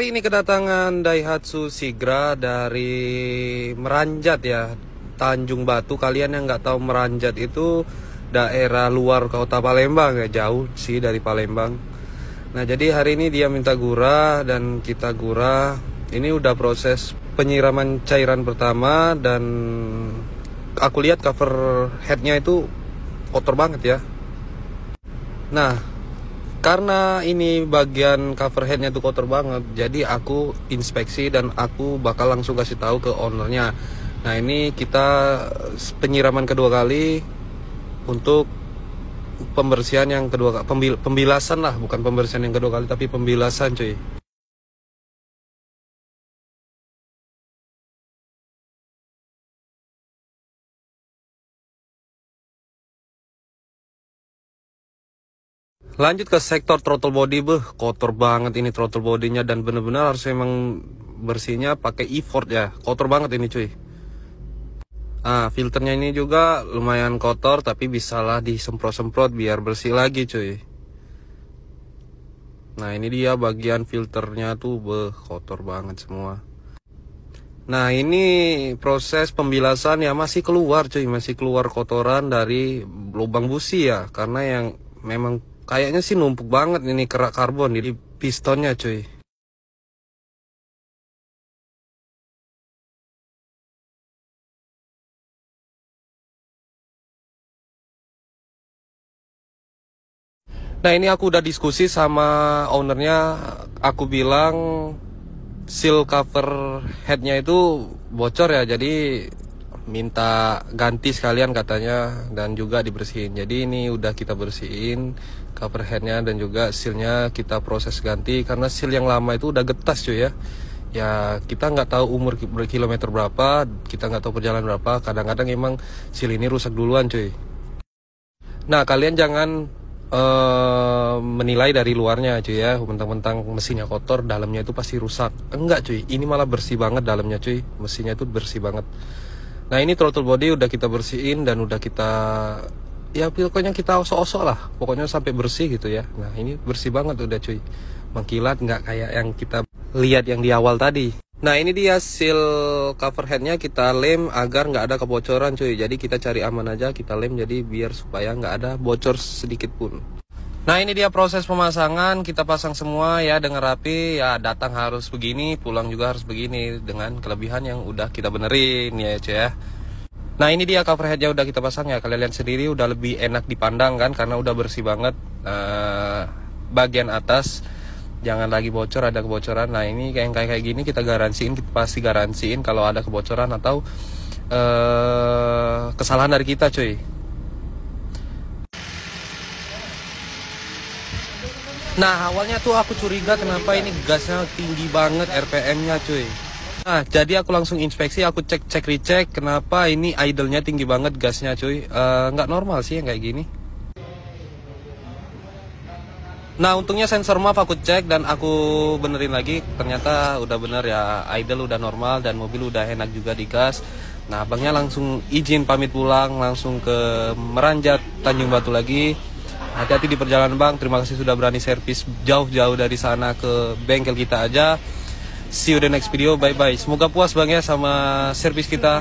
Hari ini kedatangan Daihatsu Sigra dari Meranjat ya, Tanjung Batu. Kalian yang nggak tahu Meranjat itu daerah luar kota Palembang ya, jauh sih dari Palembang. Nah jadi hari ini dia minta gurah dan kita gurah. Ini udah proses penyiraman cairan pertama dan aku lihat cover headnya itu kotor banget ya. Nah karena ini bagian cover headnya tuh kotor banget, jadi aku inspeksi dan aku bakal langsung kasih tahu ke ownernya. Nah ini kita penyiraman kedua kali untuk pembersihan yang kedua, pembilasan lah, bukan pembersihan yang kedua kali tapi pembilasan cuy. Lanjut ke sektor throttle body, kotor banget ini throttle bodinya dan bener-bener harus emang bersihnya pakai effort ya, kotor banget ini cuy. Filternya ini juga lumayan kotor tapi bisalah disemprot-semprot biar bersih lagi cuy. Nah ini dia bagian filternya tuh kotor banget semua. Nah ini proses pembilasan ya, masih keluar cuy, masih keluar kotoran dari lubang busi ya, karena yang memang kayaknya sih numpuk banget ini kerak karbon di pistonnya cuy. Nah ini aku udah diskusi sama ownernya, aku bilang seal cover headnya itu bocor ya, jadi minta ganti sekalian katanya dan juga dibersihin. Jadi ini udah kita bersihin cover headnya dan juga sealnya kita proses ganti karena seal yang lama itu udah getas cuy ya. Ya kita nggak tahu umur berkilometer berapa, kita nggak tahu perjalanan berapa, kadang-kadang emang seal ini rusak duluan cuy. Nah kalian jangan menilai dari luarnya cuy ya, mentang-mentang mesinnya kotor dalamnya itu pasti rusak. Enggak cuy, ini malah bersih banget dalamnya cuy, mesinnya itu bersih banget. Nah ini throttle body udah kita bersihin dan udah kita, ya pokoknya kita osok-osok lah, pokoknya sampai bersih gitu ya. Nah ini bersih banget udah cuy, mengkilat, nggak kayak yang kita lihat yang di awal tadi. Nah ini dia seal cover headnya, kita lem agar nggak ada kebocoran cuy. Jadi kita cari aman aja, kita lem jadi biar supaya nggak ada bocor sedikit pun. Nah ini dia proses pemasangan, kita pasang semua ya dengan rapi. Ya datang harus begini, pulang juga harus begini, dengan kelebihan yang udah kita benerin ya cuy ya. Nah ini dia cover headnya udah kita pasang ya, kalian lihat sendiri udah lebih enak dipandang kan, karena udah bersih banget. Bagian atas jangan lagi bocor, ada kebocoran. Nah ini kayak gini kita garansiin, kita pasti garansiin kalau ada kebocoran atau kesalahan dari kita cuy. Nah awalnya tuh aku curiga kenapa ini gasnya tinggi banget RPM-nya cuy. Nah jadi aku langsung inspeksi, aku cek recheck kenapa ini idle-nya tinggi banget gasnya cuy. Nggak normal sih yang kayak gini. Nah untungnya sensor MAF aku cek dan aku benerin lagi, ternyata udah bener ya, idle udah normal dan mobil udah enak juga di gas. Nah abangnya langsung izin pamit pulang, langsung ke Meranjat Tanjung Batu lagi. Hati-hati di perjalanan bang, terima kasih sudah berani servis jauh-jauh dari sana ke bengkel kita aja. See you the next video, bye bye. Semoga puas bang ya sama servis kita.